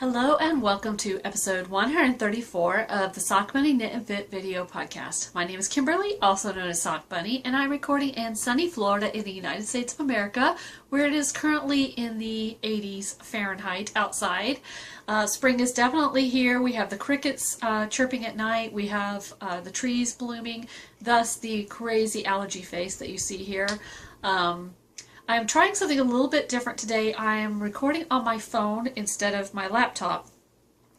Hello and welcome to episode 134 of the Sock Bunny Knit and Fit video podcast. My name is Kimberly, also known as Sock Bunny, and I'm recording in sunny Florida in the United States of America, where it is currently in the 80s Fahrenheit outside. Spring is definitely here. We have the crickets chirping at night. We have the trees blooming, thus the crazy allergy face that you see here. I'm trying something a little bit different today. I am recording on my phone instead of my laptop.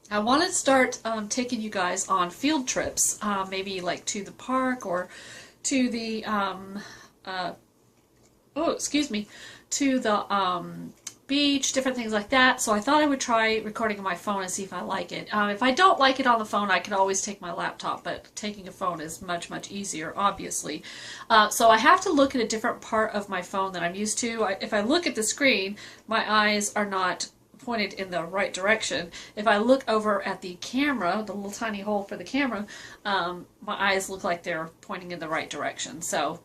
I want to start taking you guys on field trips, maybe like to the park or to the, to the beach, different things like that. So I thought I would try recording on my phone and see if I like it. If I don't like it on the phone, I can always take my laptop, but taking a phone is much, much easier, obviously. So I have to look at a different part of my phone than I'm used to. If I look at the screen, my eyes are not pointed in the right direction. If I look over at the camera, the little tiny hole for the camera, my eyes look like they're pointing in the right direction. So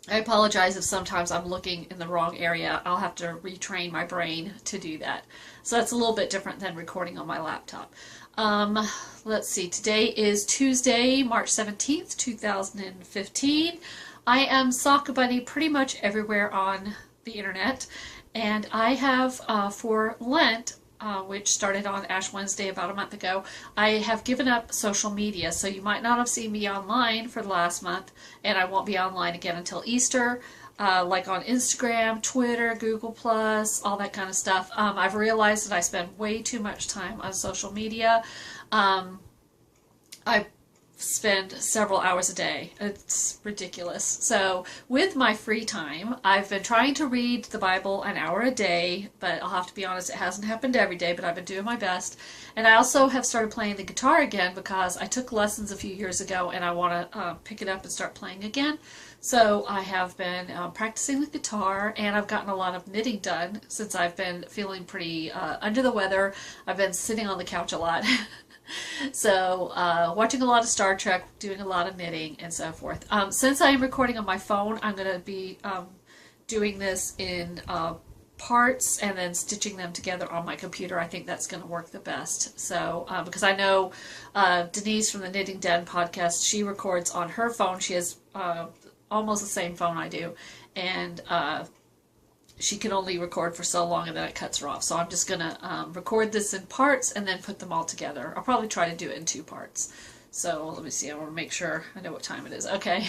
I apologize if sometimes I'm looking in the wrong area. I'll have to retrain my brain to do that. So that's a little bit different than recording on my laptop. Let's see, today is Tuesday, March 17th, 2015. I am Sock Bunny pretty much everywhere on the internet, and I have, for Lent, which started on Ash Wednesday about a month ago, I have given up social media, so you might not have seen me online for the last month, and I won't be online again until Easter, like on Instagram, Twitter, Google+, all that kind of stuff. I've realized that I spend way too much time on social media. I spend several hours a day. It's ridiculous. So with my free time, I've been trying to read the Bible an hour a day, but I'll have to be honest, it hasn't happened every day, but I've been doing my best. And I also have started playing the guitar again because I took lessons a few years ago and I want to pick it up and start playing again. So I have been practicing the guitar, and I've gotten a lot of knitting done since I've been feeling pretty under the weather. I've been sitting on the couch a lot. So, watching a lot of Star Trek, doing a lot of knitting, and so forth. Since I am recording on my phone, I'm going to be doing this in parts and then stitching them together on my computer. I think that's going to work the best. So, because I know Denise from the Knitting Den podcast, she records on her phone. She has almost the same phone I do, and she can only record for so long and then it cuts her off. So I'm just going to record this in parts and then put them all together. I'll probably try to do it in 2 parts. So let me see, I want to make sure I know what time it is. Okay.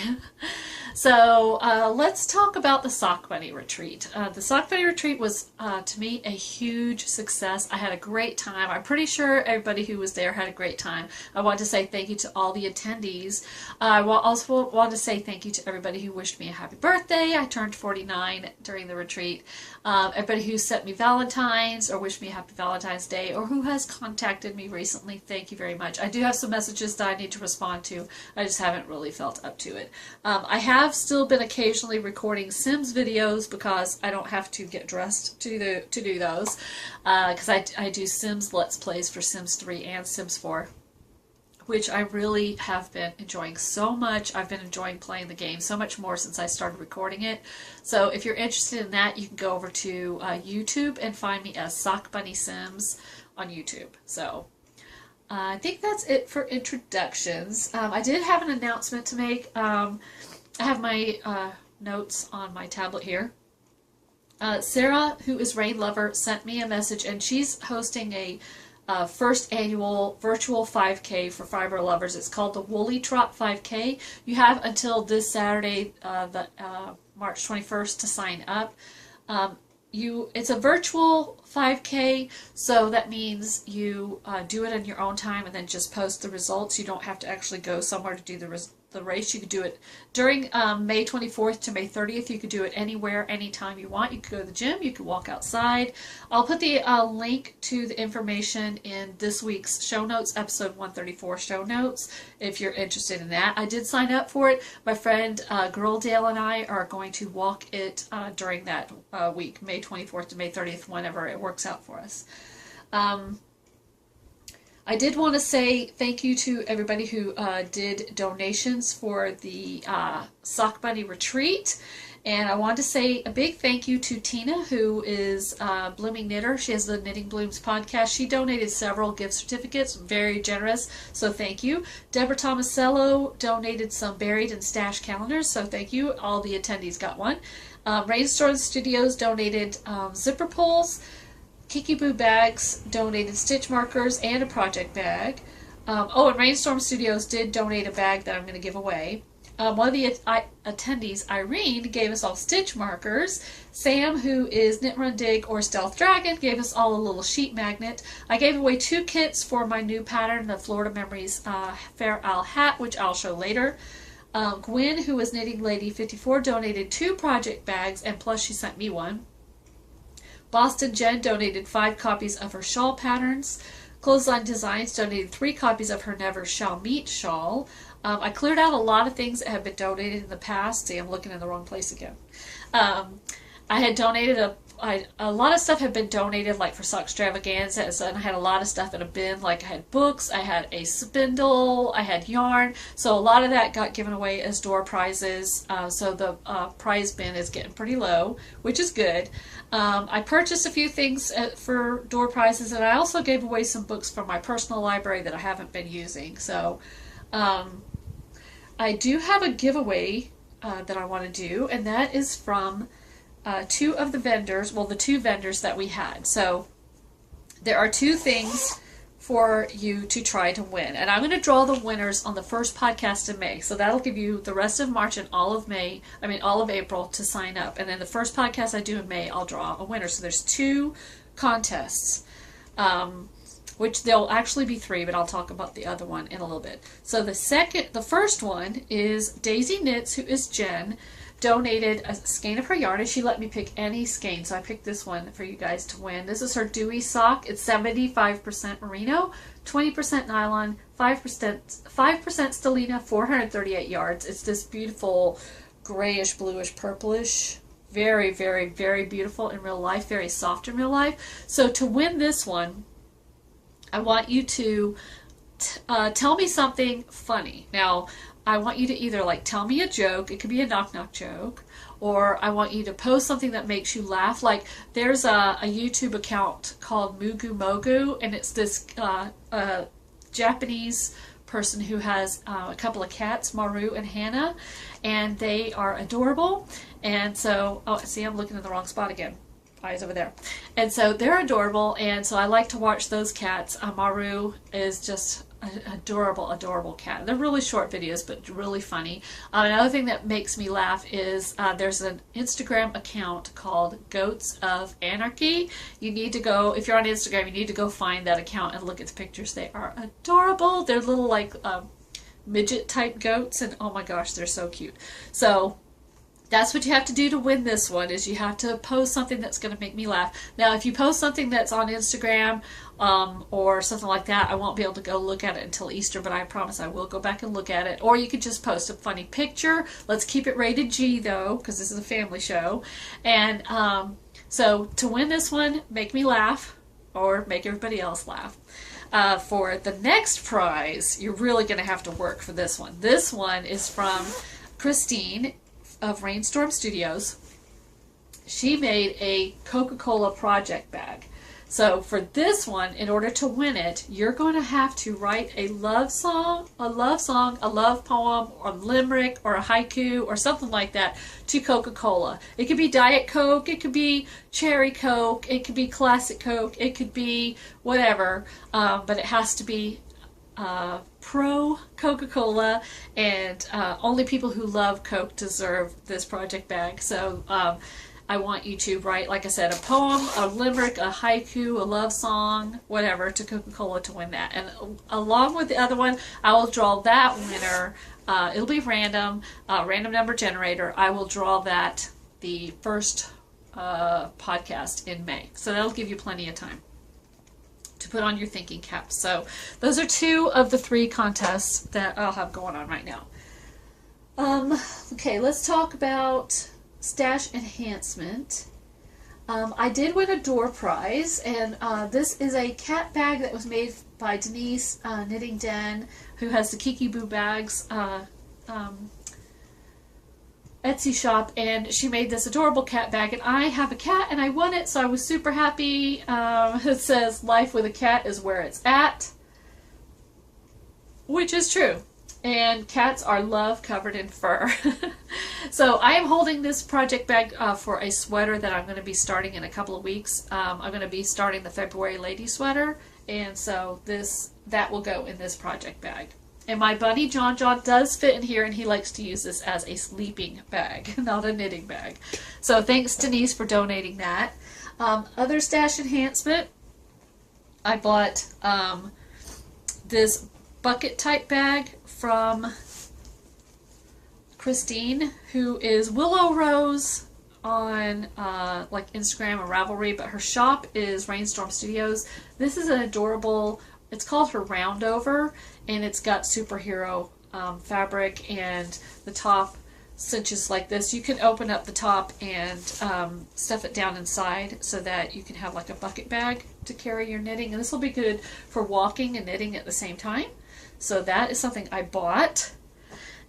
So let's talk about the Sock Bunny Retreat. The Sock Bunny Retreat was, to me, a huge success. I had a great time. I'm pretty sure everybody who was there had a great time. I want to say thank you to all the attendees. I also want to say thank you to everybody who wished me a happy birthday. I turned 49 during the retreat. Everybody who sent me Valentine's or wished me a happy Valentine's Day, or who has contacted me recently, thank you very much. I do have some messages that I need to respond to. I just haven't really felt up to it. I have still been occasionally recording Sims videos because I don't have to get dressed to do those, because I do Sims Let's Plays for Sims 3 and Sims 4, which I really have been enjoying so much. I've been enjoying playing the game so much more since I started recording it. So if you're interested in that, you can go over to YouTube and find me as Sock Bunny Sims on YouTube. So I think that's it for introductions. I did have an announcement to make. I have my notes on my tablet here. Sarah, who is Rain Lover, sent me a message, and she's hosting a first annual virtual 5K for fiber lovers. It's called the Woolly Trot 5K. You have until this Saturday, March 21st, to sign up. It's a virtual 5K, so that means you do it in your own time and then just post the results. You don't have to actually go somewhere to do the race. You could do it during May 24th to May 30th. You could do it anywhere, anytime you want. You could go to the gym. You could walk outside. I'll put the link to the information in this week's show notes, episode 134 show notes, if you're interested in that. I did sign up for it. My friend Girl Dale and I are going to walk it during that week, May 24th to May 30th, whenever it works out for us. I did want to say thank you to everybody who did donations for the Sock Bunny Retreat. And I want to say a big thank you to Tina, who is Blooming Knitter. She has the Knitting Blooms podcast. She donated several gift certificates, very generous, so thank you. Deborah Tomasello donated some buried and stash calendars, so thank you. All the attendees got one. Rainstorm Studios donated zipper pulls. Kiki Boo Bags donated stitch markers and a project bag. And Rainstorm Studios did donate a bag that I'm going to give away. One of the attendees, Irene, gave us all stitch markers. Sam, who is Knit Run Dig or Stealth Dragon, gave us all a little sheet magnet. I gave away 2 kits for my new pattern, the Florida Memories Fair Isle hat, which I'll show later. Gwen, who was Knitting Lady 54, donated 2 project bags, and plus she sent me one. Boston Jen donated 5 copies of her shawl patterns. Clothesline Designs donated 3 copies of her Never Shall Meet shawl. I cleared out a lot of things that have been donated in the past. See, I'm looking in the wrong place again. I had donated a lot of stuff had been donated, like for sock extravaganza, and I had a lot of stuff in a bin. Like I had books, I had a spindle, I had yarn. So a lot of that got given away as door prizes. So the prize bin is getting pretty low, which is good. I purchased a few things for door prizes, and I also gave away some books from my personal library that I haven't been using. So I do have a giveaway that I want to do, and that is from 2 of the vendors, well, the 2 vendors that we had. So there are 2 things for you to try to win, and I'm going to draw the winners on the first podcast in May. So that'll give you the rest of March and all of April to sign up, and then the first podcast I do in May, I'll draw a winner. So there's 2 contests, which there'll actually be 3, but I'll talk about the other one in a little bit. So the first one is Daisy Knits, who is Jen, donated a skein of her yarn, and she let me pick any skein, so I picked this one for you guys to win. This is her Dewy sock. It's 75% merino, 20% nylon, 5% stellina, 438 yards. It's this beautiful grayish, bluish, purplish, very, very, very beautiful in real life, very soft in real life. So to win this one, I want you to tell me something funny. Now, I want you to either tell me a joke, it could be a knock-knock joke, or I want you to post something that makes you laugh. Like there's a YouTube account called Mugu Mogu, and it's this Japanese person who has a couple of cats, Maru and Hannah, and they are adorable. And so, oh, see, I'm looking in the wrong spot again. Eyes over there. And so they're adorable, and so I like to watch those cats. Maru is just an adorable cat. They're really short videos, but really funny. Another thing that makes me laugh is there's an Instagram account called Goats of Anarchy. You need to go, if you're on Instagram, you need to go find that account and look at the pictures. They are adorable. They're little midget type goats, and oh my gosh, they're so cute. So that's what you have to do to win this one, is you have to post something that's going to make me laugh. Now, if you post something that's on Instagram or something like that, I won't be able to go look at it until Easter, but I promise I will go back and look at it. Or you could just post a funny picture. Let's keep it rated G, though, because this is a family show. And so to win this one, make me laugh or make everybody else laugh. For the next prize, you're really going to have to work for this one. This one is from Christine of Rainstorm Studios. She made a Coca-Cola project bag. So for this one, in order to win it, you're going to have to write a love song, a love poem, or limerick, or a haiku, or something like that to Coca-Cola. It could be Diet Coke, it could be Cherry Coke, it could be Classic Coke, it could be whatever, but it has to be pro Coca-Cola, and only people who love Coke deserve this project bag. So I want you to write, like I said, a poem, a limerick, a haiku, a love song, whatever, to Coca-Cola to win that. And along with the other one, I will draw that winner. It'll be random, random number generator. I will draw that the first podcast in May. So that'll give you plenty of time to put on your thinking caps. So those are 2 of the 3 contests that I'll have going on right now. Okay, let's talk about stash enhancement. I did win a door prize, and this is a cat bag that was made by Denise Knitting Den, who has the Kiki Boo bags Etsy shop, and she made this adorable cat bag, and I have a cat and I won it, so I was super happy. It says life with a cat is where it's at, which is true, and cats are love covered in fur. So I am holding this project bag for a sweater that I'm going to be starting in a couple of weeks. I'm going to be starting the February lady sweater, and so that will go in this project bag. And my bunny John does fit in here, and he likes to use this as a sleeping bag, not a knitting bag. So thanks, Denise, for donating that. Other stash enhancement, I bought this bucket type bag from Christine, who is Willow Rose on like Instagram or Ravelry, but her shop is Rainstorm Studios. This is an adorable, it's called her Roundover, and it's got superhero fabric, and the top cinches like this. You can open up the top and stuff it down inside so that you can have like a bucket bag to carry your knitting, and this will be good for walking and knitting at the same time. So that is something I bought.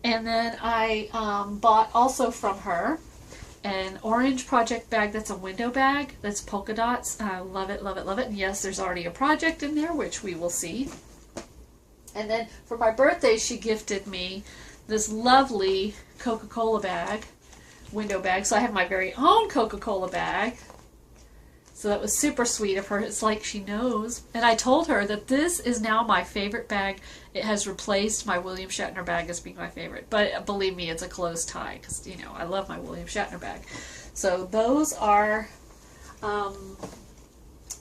And then I bought also from her an orange project bag that's a window bag that's polka dots. I love it, love it, love it. And yes, there's already a project in there, which we will see. And then for my birthday, she gifted me this lovely Coca-Cola bag, window bag. So I have my very own Coca-Cola bag. So that was super sweet of her. It's like she knows. And I told her that this is now my favorite bag. It has replaced my William Shatner bag as being my favorite. But believe me, it's a close tie because, you know, I love my William Shatner bag. So those are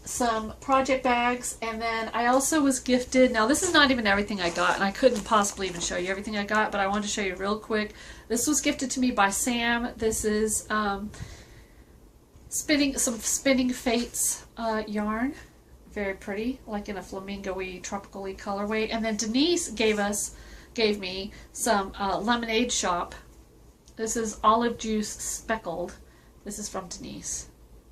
some project bags. And then I also was gifted, now this is not even everything I got, and I couldn't possibly even show you everything I got, but I wanted to show you real quick. This was gifted to me by Sam. This is Spinning Fates yarn. Very pretty, like in a flamingo-y, tropical-y colorway. And then Denise gave me some Lemonade Shop. This is Olive Juice Speckled. This is from Denise.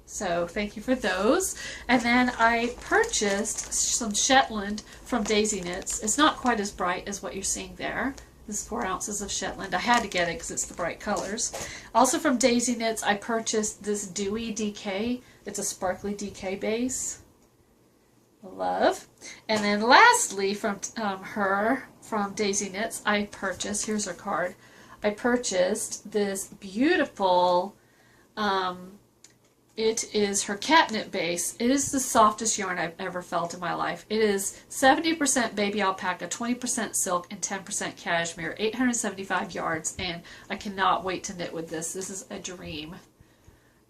So thank you for those. And then I purchased some Shetland from Daisy Knits. It's not quite as bright as what you're seeing there. This is 4 ounces of Shetland. I had to get it because it's the bright colors. Also from Daisy Knits, I purchased this Dewy DK. It's a sparkly DK base. Love. And then lastly, from Daisy Knits, I purchased, here's her card, I purchased this beautiful, it is her catnip base. It is the softest yarn I've ever felt in my life. It is 70% baby alpaca, 20% silk, and 10% cashmere, 875 yards, and I cannot wait to knit with this. This is a dream.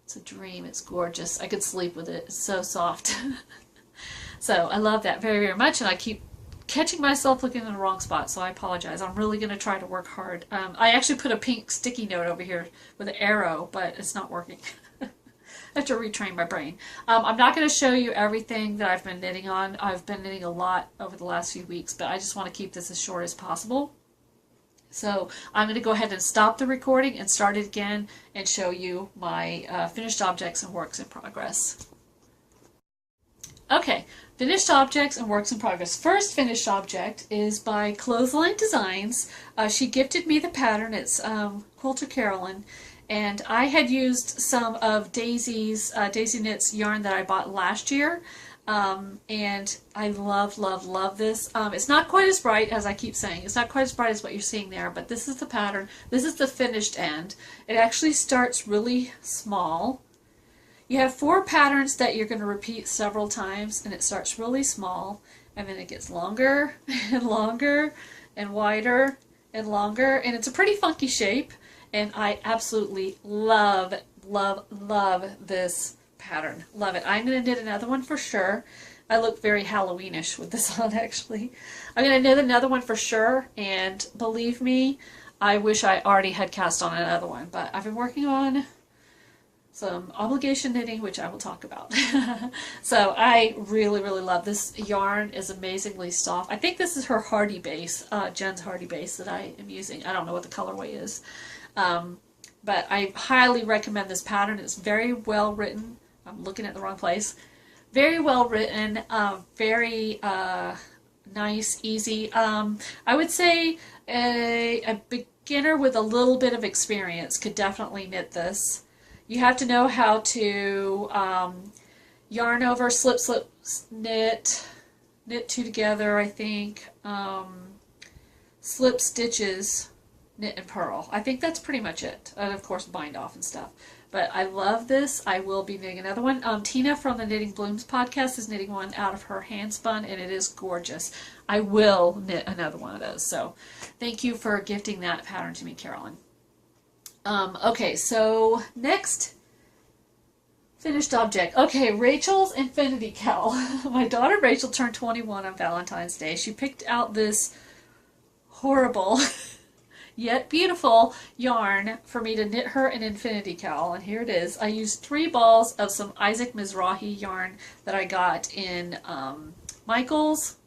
It's a dream. It's gorgeous. I could sleep with it. It's so soft. So I love that very, very much, and I keep catching myself looking in the wrong spot, so I apologize. I'm really going to try to work hard. I actually put a pink sticky note over here with an arrow, but it's not working. I have to retrain my brain. I'm not going to show you everything that I've been knitting on. I've been knitting a lot over the last few weeks, but I just want to keep this as short as possible. So I'm going to go ahead and stop the recording and start it again and show you my finished objects and works in progress. Okay, finished objects and works in progress. First finished object is by Clothesline Designs. She gifted me the pattern. It's Quilter Carolyn. And I had used some of Daisy Knits yarn that I bought last year, and I love, love, love this. It's not quite as bright, as I keep saying. It's not quite as bright as what you're seeing there, but this is the pattern. This is the finished end. It actually starts really small. You have 4 patterns that you're going to repeat several times, and it starts really small, and then it gets longer and longer and wider and longer, and it's a pretty funky shape. And I absolutely love, love, love this pattern. Love it. I'm going to knit another one for sure. I look very Halloweenish with this on, actually. I'm going to knit another one for sure, and believe me, I wish I already had cast on another one, but I've been working on some obligation knitting, which I will talk about. So I really, really love this yarn. Is amazingly soft. I think this is her Hardy base, Jen's Hardy base that I am using. I don't know what the colorway is. But I highly recommend this pattern. It's very well written. I'm looking at the wrong place. Very well written, very nice, easy. I would say a beginner with a little bit of experience could definitely knit this. You have to know how to yarn over, slip, slip, knit, knit two together, I think, slip stitches, knit and purl. I think that's pretty much it. And of course bind off and stuff. But I love this. I will be knitting another one. Tina from the Knitting Blooms podcast is knitting one out of her hand spun, and it is gorgeous. I will knit another one of those. So thank you for gifting that pattern to me, Carolyn. Okay, so next finished object. Okay, Rachel's Infinity Cowl. My daughter Rachel turned 21 on Valentine's Day. She picked out this horrible yet beautiful yarn for me to knit her an infinity cowl, and here it is. I used 3 balls of some Isaac Mizrahi yarn that I got in Michael's,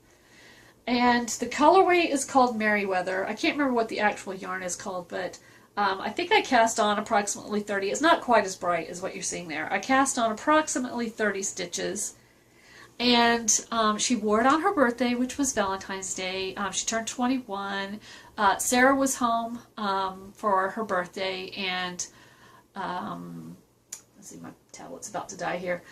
and the colorway is called Merryweather. I can't remember what the actual yarn is called, but I think I cast on approximately 30. It's not quite as bright as what you're seeing there. I cast on approximately 30 stitches. And she wore it on her birthday, which was Valentine's Day. She turned 21. Sarah was home for her birthday, and let's see, my tablet's about to die here.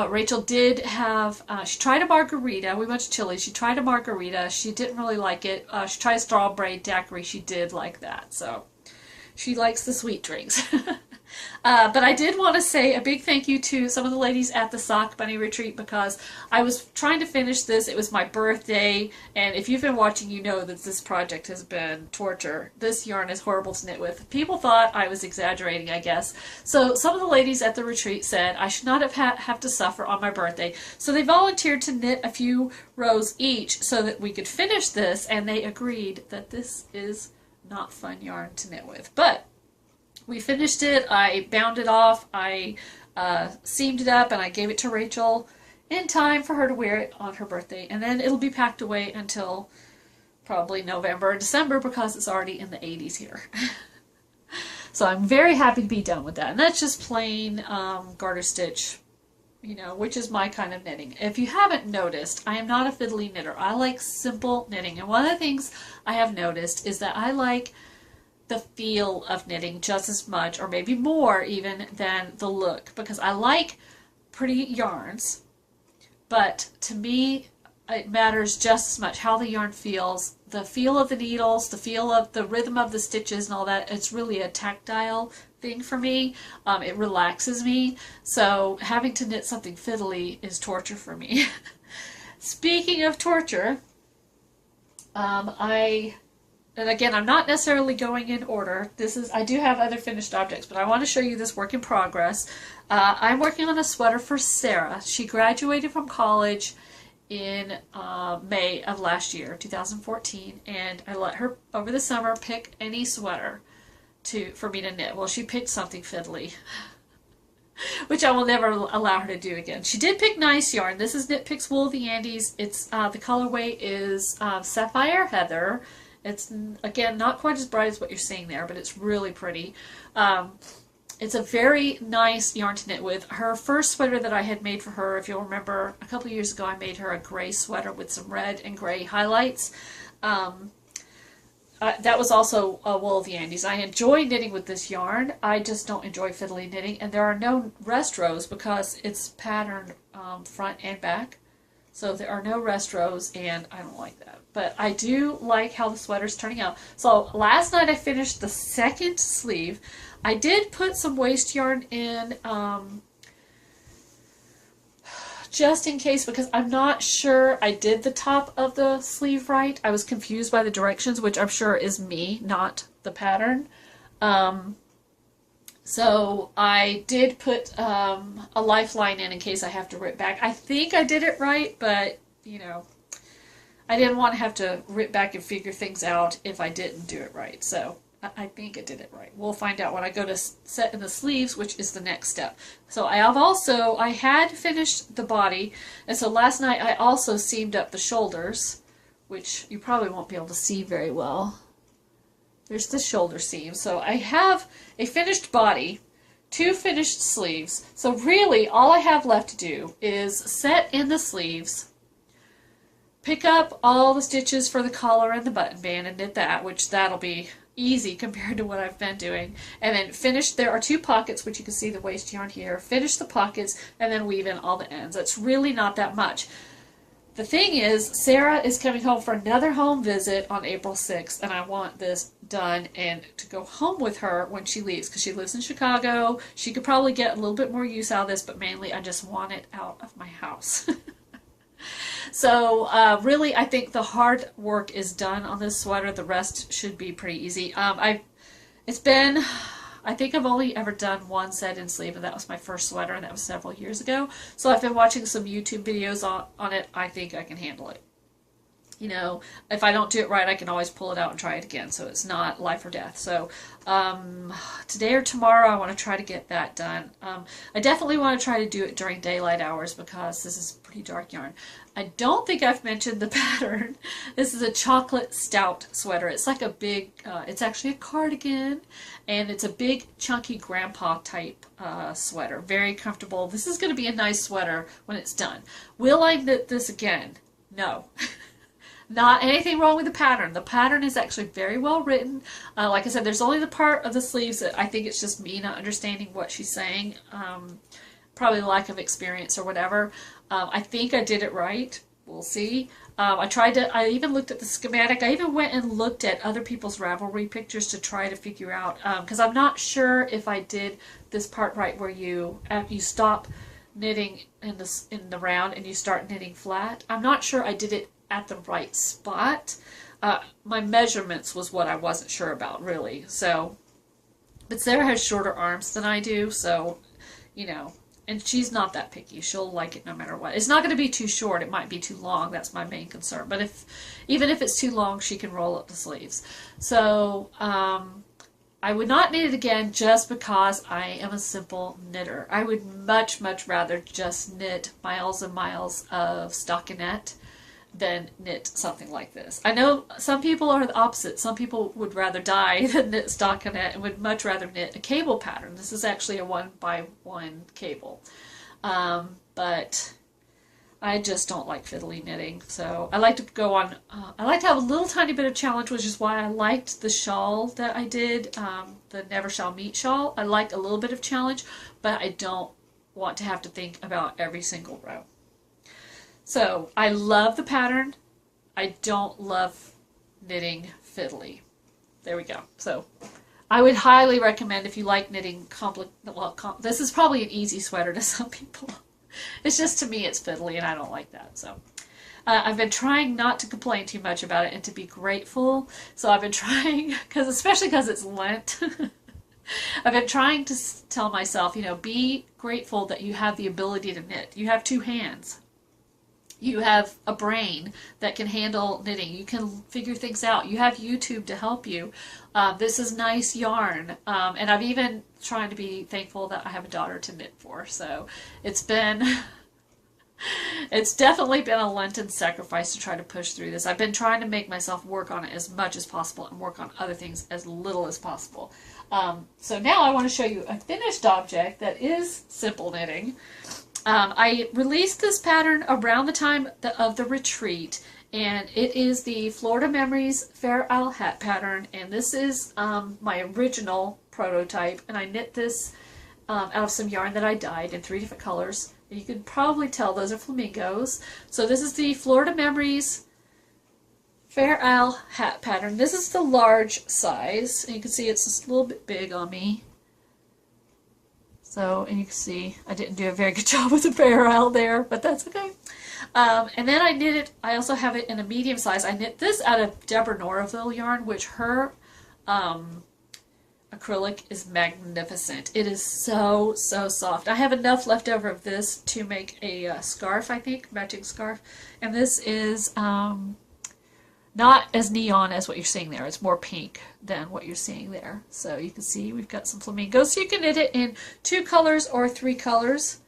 Rachel did have, she tried a margarita. We went to Chili's. She tried a margarita. She didn't really like it. She tried a strawberry daiquiri. She did like that. So she likes the sweet drinks. But I did want to say a big thank you to some of the ladies at the Sock Bunny Retreat, because I was trying to finish this. It was my birthday, and if you've been watching, you know that this project has been torture. This yarn is horrible to knit with. People thought I was exaggerating, I guess. So some of the ladies at the retreat said I should not have to suffer on my birthday. So they volunteered to knit a few rows each so that we could finish this, and they agreed that this is not fun yarn to knit with. But we finished it. I bound it off, I seamed it up, and I gave it to Rachel in time for her to wear it on her birthday. And then it'll be packed away until probably November or December, because it's already in the 80s here. So I'm very happy to be done with that. And that's just plain garter stitch, you know, which is my kind of knitting. If you haven't noticed, I am not a fiddly knitter. I like simple knitting. And one of the things I have noticed is that I like the feel of knitting just as much, or maybe more even, than the look, because I like pretty yarns, but to me it matters just as much how the yarn feels, the feel of the needles, the feel of the rhythm of the stitches and all that. It's really a tactile thing for me. It relaxes me, so having to knit something fiddly is torture for me. Speaking of torture, and again, I'm not necessarily going in order. I do have other finished objects, but I want to show you this work in progress. I'm working on a sweater for Sarah. She graduated from college in May of last year, 2014, and I let her, over the summer, pick any sweater for me to knit. Well, she picked something fiddly, which I will never allow her to do again. She did pick nice yarn. This is Knit Picks Wool of the Andes. It's the colorway is Sapphire Heather. It's, again, not quite as bright as what you're seeing there, but it's really pretty. It's a very nice yarn to knit with. Her first sweater that I had made for her, if you'll remember, a couple of years ago I made her a gray sweater with some red and gray highlights. That was also Wool of the Andes. I enjoy knitting with this yarn. I just don't enjoy fiddly knitting, and there are no rest rows because it's patterned front and back. So there are no rest rows, and I don't like that. But I do like how the sweater's turning out. So last night I finished the second sleeve. I did put some waste yarn in just in case, because I'm not sure I did the top of the sleeve right. I was confused by the directions, which I'm sure is me, not the pattern. So I did put a lifeline in case I have to rip back. I think I did it right, but, you know, I didn't want to have to rip back and figure things out if I didn't do it right. So I think I did it right. We'll find out when I go to set in the sleeves, which is the next step. So I had finished the body, and so last night I also seamed up the shoulders, which you probably won't be able to see very well. There's the shoulder seam. So I have a finished body, 2 finished sleeves. So really all I have left to do is set in the sleeves, pick up all the stitches for the collar and the button band and knit that, which that'll be easy compared to what I've been doing. And then finish, there are 2 pockets, which you can see the waste yarn here. Finish the pockets and then weave in all the ends. It's really not that much. The thing is, Sarah is coming home for another home visit on April 6th, and I want this done and to go home with her when she leaves, because she lives in Chicago. She could probably get a little bit more use out of this, but mainly I just want it out of my house. So really, I think the hard work is done on this sweater. The rest should be pretty easy. I think I've only ever done one set-in sleeve, and that was my first sweater, and that was several years ago. So I've been watching some YouTube videos on it. I think I can handle it. You know, if I don't do it right, I can always pull it out and try it again. So it's not life or death. So today or tomorrow, I want to try to get that done. I definitely want to try to do it during daylight hours because this is pretty dark yarn. I don't think I've mentioned the pattern. This is a chocolate stout sweater. It's like a big, it's actually a cardigan, and it's a big chunky grandpa type sweater. Very comfortable. This is going to be a nice sweater when it's done. Will I knit this again? No. Not anything wrong with the pattern. The pattern is actually very well written. Like I said, there's only the part of the sleeves that I think it's just me not understanding what she's saying. Probably lack of experience or whatever. I think I did it right. We'll see. I even looked at the schematic. I even went and looked at other people's Ravelry pictures to try to figure out, because I'm not sure if I did this part right where you stop knitting in the round and you start knitting flat. I'm not sure I did it at the right spot. My measurements was what I wasn't sure about, really. So, but Sarah has shorter arms than I do, so, you know, and she's not that picky. She'll like it no matter what. It's not going to be too short. It might be too long. That's my main concern. But even if it's too long, she can roll up the sleeves. So, I would not knit it again just because I am a simple knitter. I would much, much rather just knit miles and miles of stockinette than knit something like this. I know some people are the opposite. Some people would rather die than knit stockinette and would much rather knit a cable pattern. This is actually a 1x1 cable. But I just don't like fiddly knitting. So I like to go on, I like to have a little tiny bit of challenge, which is why I liked the shawl that I did, the Never Shall Meet shawl. I liked a little bit of challenge, but I don't want to have to think about every single row. So, I love the pattern. I don't love knitting fiddly. There we go. So, I would highly recommend if you like knitting this is probably an easy sweater to some people. It's just, to me, it's fiddly, and I don't like that. So, I've been trying not to complain too much about it and to be grateful. So, I've been trying, especially because it's Lent, I've been trying to tell myself, you know, be grateful that you have the ability to knit. You have 2 hands. You have a brain that can handle knitting. You can figure things out. You have YouTube to help you. This is nice yarn. And I've even trying to be thankful that I have a daughter to knit for. So it's definitely been a Lenten sacrifice to try to push through this. I've been trying to make myself work on it as much as possible and work on other things as little as possible. So now I want to show you a finished object that is simple knitting. I released this pattern around the time of the retreat, and it is the Florida Memories Fair Isle hat pattern, and this is my original prototype, and I knit this out of some yarn that I dyed in 3 different colors. You can probably tell those are flamingos. So this is the Florida Memories Fair Isle hat pattern. This is the large size, and you can see it's just a little bit big on me. So, and you can see I didn't do a very good job with the Fair Isle there, but that's okay. And then I knit it, I also have it in a medium size. I knit this out of Deborah Norville yarn, which her acrylic is magnificent. It is so, so soft. I have enough left over of this to make a scarf, I think, matching scarf. And this is not as neon as what you're seeing there. It's more pink than what you're seeing there. So you can see we've got some flamingos. So you can knit it in 2 colors or 3 colors.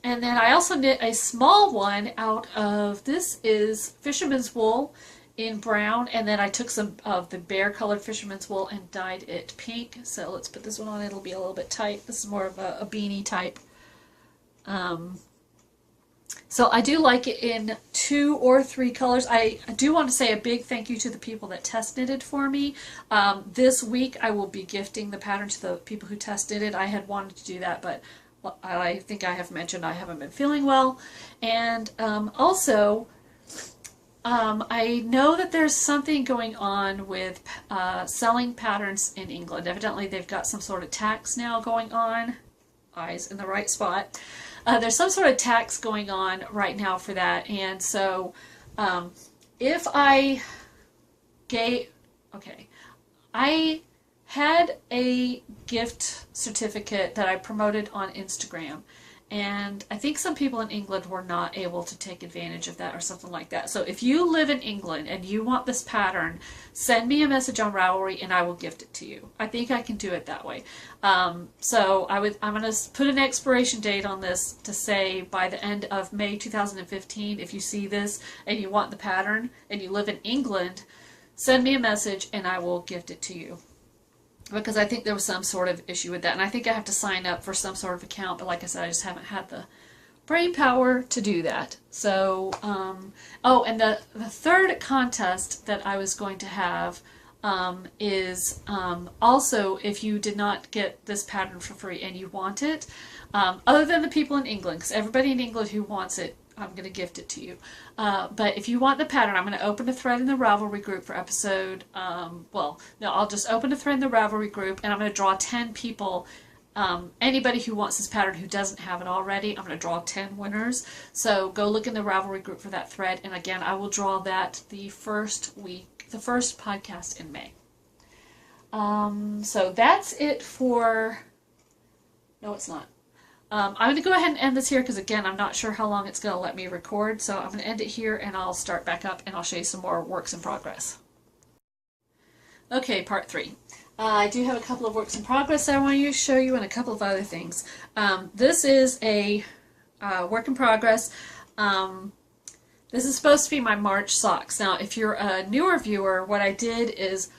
And then I also knit a small one out of, this is fisherman's wool in brown, and then I took some of the bare colored fisherman's wool and dyed it pink. So let's put this one on. It'll be a little bit tight. This is more of a beanie type So I do like it in 2 or 3 colors. I do want to say a big thank you to the people that test knitted for me. This week I will be gifting the pattern to the people who test knitted. I had wanted to do that, but I think I have mentioned I haven't been feeling well. And also, I know that there's something going on with selling patterns in England. Evidently they've got some sort of tax now going on. Eyes in the right spot. There's some sort of tax going on right now for that, and so if I I had a gift certificate that I promoted on Instagram, and I think some people in England were not able to take advantage of that or something like that. So if you live in England and you want this pattern, send me a message on Ravelry and I will gift it to you. I think I can do it that way. So I'm going to put an expiration date on this to say by the end of May 2015, if you see this and you want the pattern and you live in England, send me a message and I will gift it to you. Because I think there was some sort of issue with that. And I think I have to sign up for some sort of account. But like I said, I just haven't had the brain power to do that. So, oh, and the third contest that I was going to have is also if you did not get this pattern for free and you want it, other than the people in England, because everybody in England who wants it, I'm going to gift it to you. But if you want the pattern, I'm going to open a thread in the Ravelry group for episode, well, no, I'll just open a thread in the Ravelry group and I'm going to draw 10 people, anybody who wants this pattern who doesn't have it already. I'm going to draw 10 winners. So go look in the Ravelry group for that thread. And again, I will draw that the first podcast in May. So that's it for, no, it's not. I'm going to go ahead and end this here because, again, I'm not sure how long it's going to let me record. So I'm going to end it here and I'll start back up and I'll show you some more works in progress. Okay, part 3. I do have a couple of works in progress that I want to show you and a couple of other things. This is a work in progress. This is supposed to be my March socks. Now, if you're a newer viewer, what I did is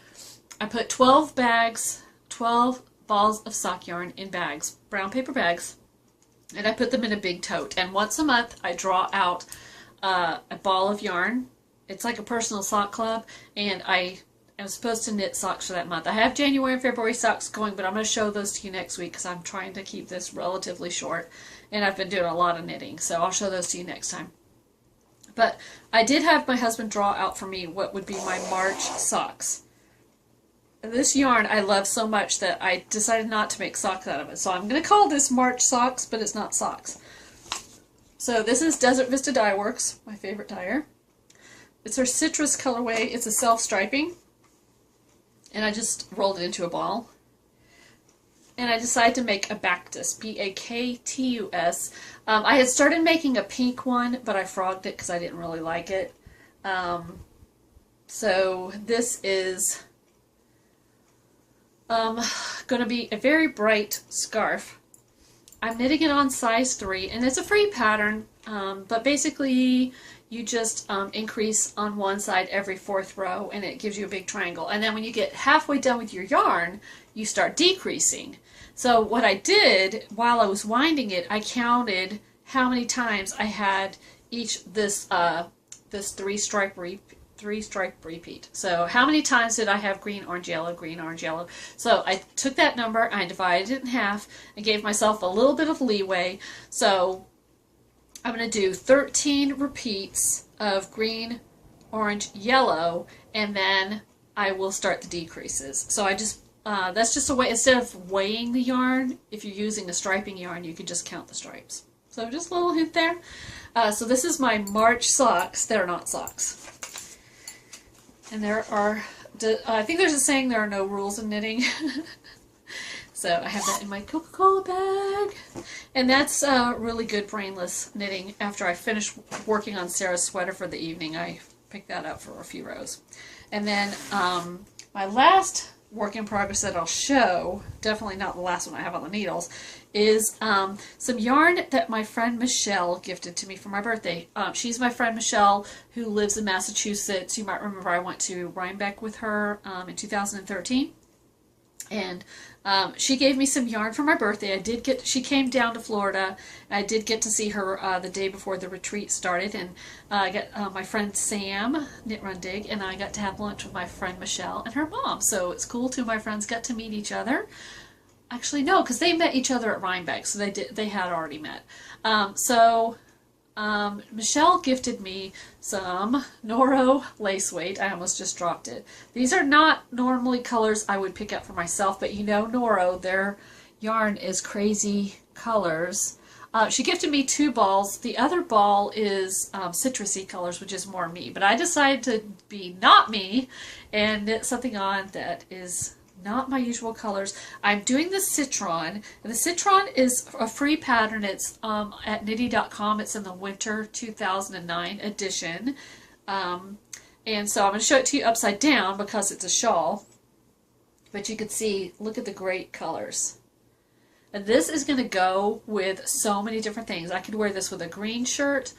I put 12 balls of sock yarn in bags, brown paper bags, and I put them in a big tote. And once a month, I draw out a ball of yarn. It's like a personal sock club, and I am supposed to knit socks for that month. I have January and February socks going, but I'm going to show those to you next week because I'm trying to keep this relatively short, and I've been doing a lot of knitting, so I'll show those to you next time. But I did have my husband draw out for me what would be my March socks. This yarn I love so much that I decided not to make socks out of it. So I'm going to call this March socks, but it's not socks. So this is Desert Vista Dye Works, my favorite dyer. It's her citrus colorway. It's a self-striping. And I just rolled it into a ball. And I decided to make a Bactus, B-A-K-T-U-S. I had started making a pink one, but I frogged it because I didn't really like it. So this is going to be a very bright scarf. I'm knitting it on size 3, and it's a free pattern, but basically you just increase on one side every 4th row, and it gives you a big triangle. And then when you get halfway done with your yarn, you start decreasing. So what I did while I was winding it, I counted how many times I had this 3-stripe repeat. So how many times did I have green, orange, yellow, green, orange, yellow? So I took that number, I divided it in half, and gave myself a little bit of leeway. So I'm going to do 13 repeats of green, orange, yellow, and then I will start the decreases. So I just, that's just a way, instead of weighing the yarn, if you're using a striping yarn, you can just count the stripes. So just a little hint there. So this is my March socks. They're not socks. And there are, I think there's a saying there are no rules in knitting. So I have that in my Coca-Cola bag. And that's really good brainless knitting. After I finish working on Sarah's sweater for the evening, I picked that up for a few rows. And then my last work in progress that I'll show, definitely not the last one I have on the needles, is some yarn that my friend Michelle gifted to me for my birthday. She's my friend Michelle who lives in Massachusetts. You might remember I went to Rhinebeck with her in 2013. And She gave me some yarn for my birthday. She came down to Florida. I did get to see her the day before the retreat started, and I got my friend Sam, Knit Run Dig, and I got to have lunch with my friend Michelle and her mom. So it's cool. Two of my friends got to meet each other. Actually, no, because they met each other at Rhinebeck, so they had already met. Michelle gifted me some Noro lace weight. I almost just dropped it. These are not normally colors I would pick up for myself, but you know Noro, their yarn is crazy colors. She gifted me 2 balls. The other ball is citrusy colors, which is more me. But I decided to be not me and knit something on that is not my usual colors. I'm doing the Citron, and the Citron is a free pattern. It's at knitty.com. It's in the winter 2009 edition. And so I'm going to show it to you upside down because it's a shawl. But you can see, look at the great colors. And this is going to go with so many different things. I could wear this with a green shirt,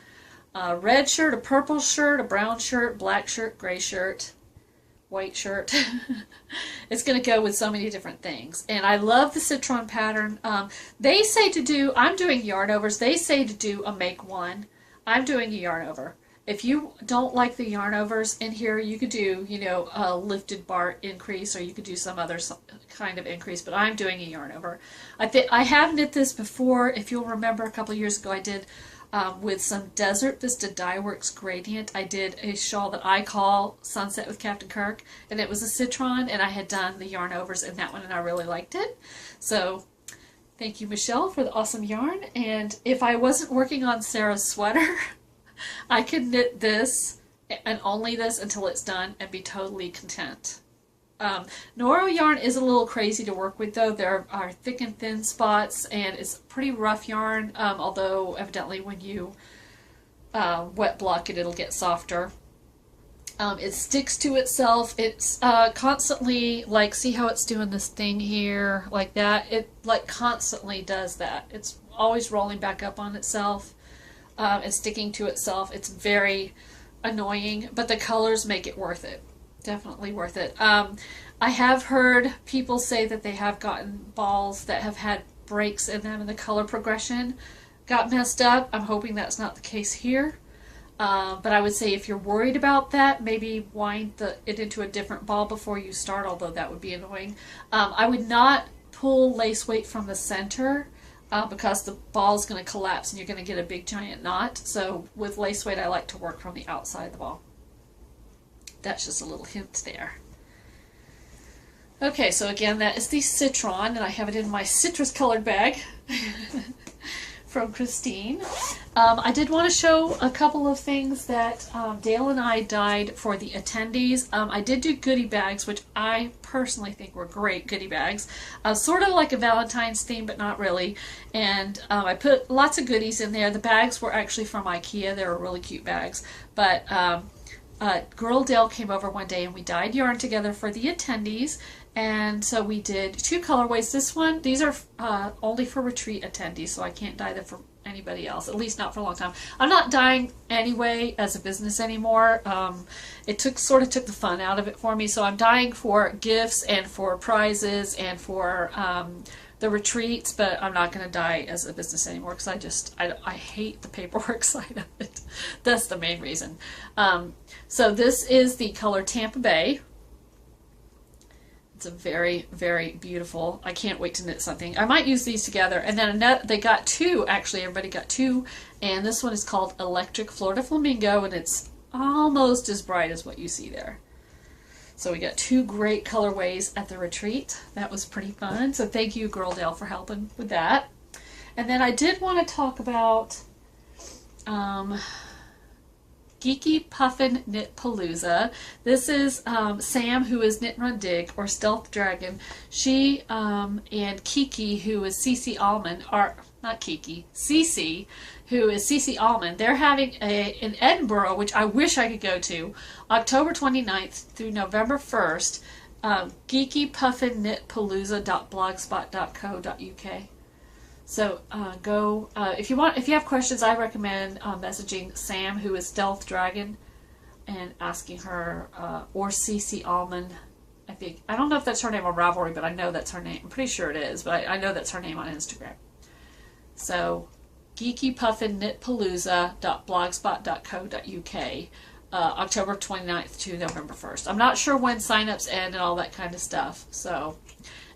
a red shirt, a purple shirt, a brown shirt, black shirt, gray shirt, white shirt. It's going to go with so many different things. And I love the Citron pattern. They say to do, I'm doing yarn overs, they say to do a make one. I'm doing a yarn over. If you don't like the yarn overs in here, you could do, you know, a lifted bar increase, or you could do some other kind of increase, but I'm doing a yarn over. I have knit this before. If you'll remember, a couple of years ago I did with some Desert Vista Dye Works Gradient. I did a shawl that I call Sunset with Captain Kirk, and it was a Citron, and I had done the yarn overs in that one, and I really liked it. So thank you, Michelle, for the awesome yarn. And if I wasn't working on Sarah's sweater, I could knit this and only this until it's done and be totally content. Noro yarn is a little crazy to work with, though. There are thick and thin spots, and it's pretty rough yarn, although evidently when you wet block it, it'll get softer. It sticks to itself. It's constantly, like, see how it's doing this thing here, like that? It, like, constantly does that. It's always rolling back up on itself and sticking to itself. It's very annoying, but the colors make it worth it. Definitely worth it. I have heard people say that they have gotten balls that have had breaks in them and the color progression got messed up. I'm hoping that's not the case here. But I would say if you're worried about that, maybe wind it into a different ball before you start, although that would be annoying. I would not pull lace weight from the center because the ball is going to collapse and you're going to get a big giant knot. So with lace weight, I like to work from the outside of the ball. That's just a little hint there. Okay, so again, that is the Citron, and I have it in my citrus colored bag from Christine. I did want to show a couple of things that Dale and I dyed for the attendees. I did do goodie bags, which I personally think were great goodie bags. Sort of like a Valentine's theme, but not really. And I put lots of goodies in there. The bags were actually from IKEA. They were really cute bags. But Girl Dale came over one day and we dyed yarn together for the attendees, and so we did 2 colorways. These are only for retreat attendees, so I can't dye them for anybody else, at least not for a long time. I'm not dyeing anyway as a business anymore. It sort of took the fun out of it for me, so I'm dyeing for gifts and for prizes and for the retreats, but I'm not going to dye as a business anymore because I hate the paperwork side of it. That's the main reason. So this is the color Tampa Bay. It's a very, very beautiful. I can't wait to knit something. I might use these together. And then they got 2, actually, everybody got 2. And this one is called Electric Florida Flamingo, and it's almost as bright as what you see there. So we got 2 great colorways at the retreat. That was pretty fun. So thank you, Girl Dale, for helping with that. And then I did want to talk about Geeky Puffin Knit Palooza. This is Sam, who is Knit Run Dig, or Stealth Dragon. She and Kiki, who is Cece Allman, are not Kiki, Cece, who is Cece Allman. They're having in Edinburgh, which I wish I could go to, October 29th through November 1st, geekypuffinknitpalooza.blogspot.co.uk. So go, if you have questions, I recommend messaging Sam, who is Stealth Dragon, and asking her, or Cece Allman I think. I don't know if that's her name on Ravelry, but I know that's her name. I'm pretty sure it is, but I know that's her name on Instagram. So, geekypuffinknitpalooza.blogspot.co.uk, October 29th to November 1st. I'm not sure when signups end and all that kind of stuff, so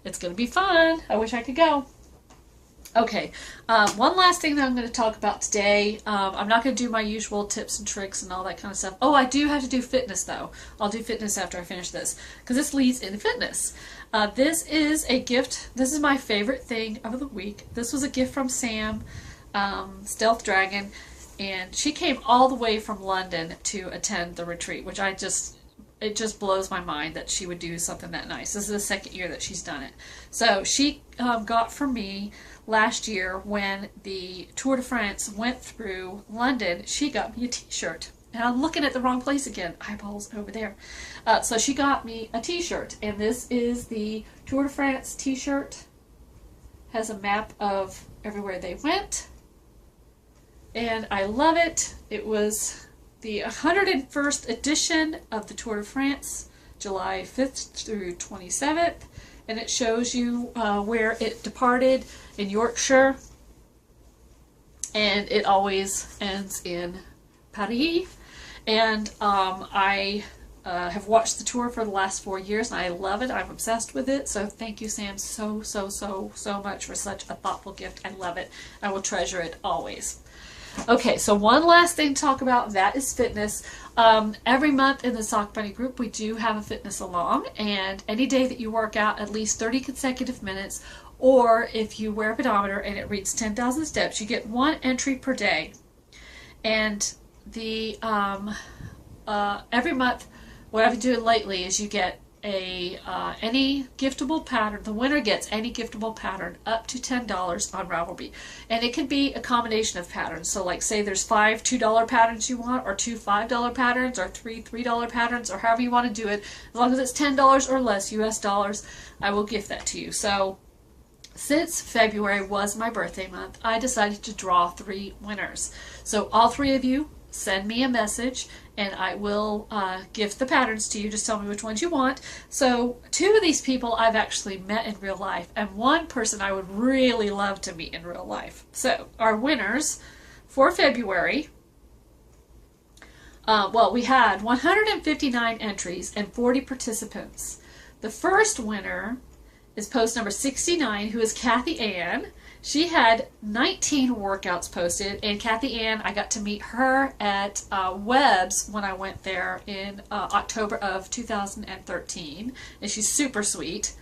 it's going to be fun. I wish I could go. Okay, one last thing that I'm going to talk about today. I'm not going to do my usual tips and tricks and all that kind of stuff. Oh, I do have to do fitness, though. I'll do fitness after I finish this, because this leads into fitness. This is a gift. This is my favorite thing of the week. This was a gift from Sam, Stealth Dragon, and she came all the way from London to attend the retreat, which it just blows my mind that she would do something that nice. This is the second year that she's done it. So she got for me last year when the Tour de France went through London, she got me a t-shirt. And I'm looking at the wrong place again. Eyeballs over there. So she got me a t-shirt. And this is the Tour de France t-shirt. Has a map of everywhere they went. And I love it. It was the 101st edition of the Tour de France, July 5th through 27th. And it shows you where it departed in Yorkshire. And it always ends in Paris. And I have watched the tour for the last 4 years, and I love it. I'm obsessed with it. So thank you, Sam, so much for such a thoughtful gift. I love it. I will treasure it always. Okay, so one last thing to talk about, that is fitness. Every month in the Sock Bunny group, we do have a fitness along, and any day that you work out at least 30 consecutive minutes, or if you wear a pedometer and it reads 10,000 steps, you get 1 entry per day. And the every month, what I've been doing lately is you get any giftable pattern. The winner gets any giftable pattern up to $10 on Ravelry, and it can be a combination of patterns. So, like, say there's 5 $2 patterns you want, or 2 $5 patterns, or 3 $3 patterns, or however you want to do it. As long as it's $10 or less US dollars, I will gift that to you. So, since February was my birthday month, I decided to draw 3 winners. So all 3 of you send me a message, and I will gift the patterns to you. Just tell me which ones you want. So 2 of these people I've actually met in real life, and 1 person I would really love to meet in real life. So our winners for February, well, we had 159 entries and 40 participants. The first winner is post number 69, who is Kathy Ann. She had 19 workouts posted, and Kathy Ann, I got to meet her at Webb's when I went there in October of 2013, and she's super sweet.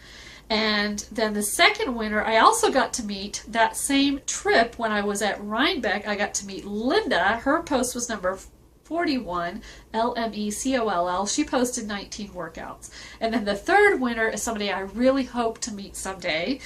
And then the second winner, I also got to meet that same trip when I was at Rhinebeck. I got to meet Linda. Her post was number 41, LMECOLL. She posted 19 workouts. And then the third winner is somebody I really hope to meet someday.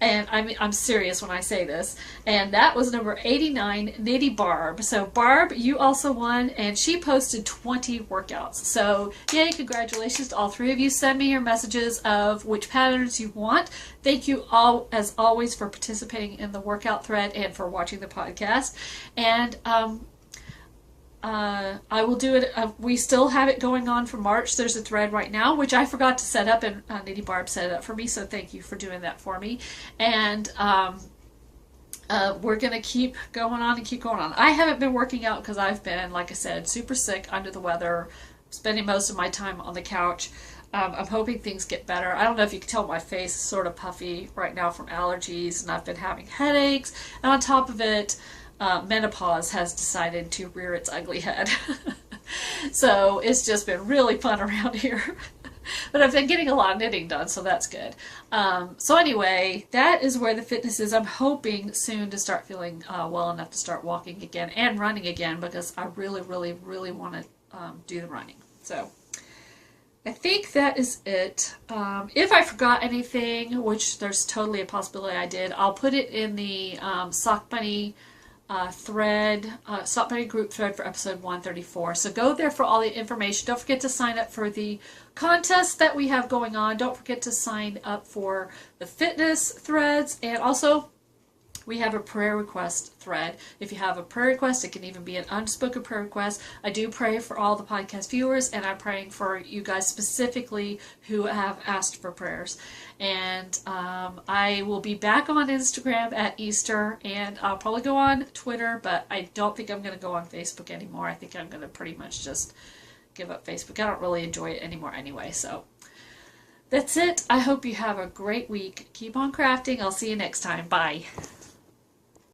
And I'm serious when I say this. And that was number 89, Nitty Barb. So Barb, you also won, and she posted 20 workouts. So yay, congratulations to all 3 of you. Send me your messages of which patterns you want. Thank you all, as always, for participating in the workout thread and for watching the podcast. And I will do it. We still have it going on for March. There's a thread right now, which I forgot to set up, and Nitty Barb set it up for me, so thank you for doing that for me. And we're going to keep going on and keep going on. I haven't been working out because I've been, like I said, super sick, under the weather, spending most of my time on the couch. I'm hoping things get better. I don't know if you can tell, my face is sort of puffy right now from allergies, and I've been having headaches. And on top of it, menopause has decided to rear its ugly head. So it's just been really fun around here. But I've been getting a lot of knitting done, so that's good. So anyway, that is where the fitness is. I'm hoping soon to start feeling well enough to start walking again and running again, because I really want to do the running. So I think that is it. If I forgot anything, which there's totally a possibility I did, I'll put it in the Sock Bunny thread, Sock Bunny group thread for episode 134. So go there for all the information. Don't forget to sign up for the contest that we have going on. Don't forget to sign up for the fitness threads, and also we have a prayer request thread. If you have a prayer request, it can even be an unspoken prayer request. I do pray for all the podcast viewers, and I'm praying for you guys specifically who have asked for prayers. And I will be back on Instagram at Easter, and I'll probably go on Twitter, but I don't think I'm going to go on Facebook anymore. I think I'm going to pretty much just give up Facebook. I don't really enjoy it anymore anyway, so that's it. I hope you have a great week. Keep on crafting. I'll see you next time. Bye.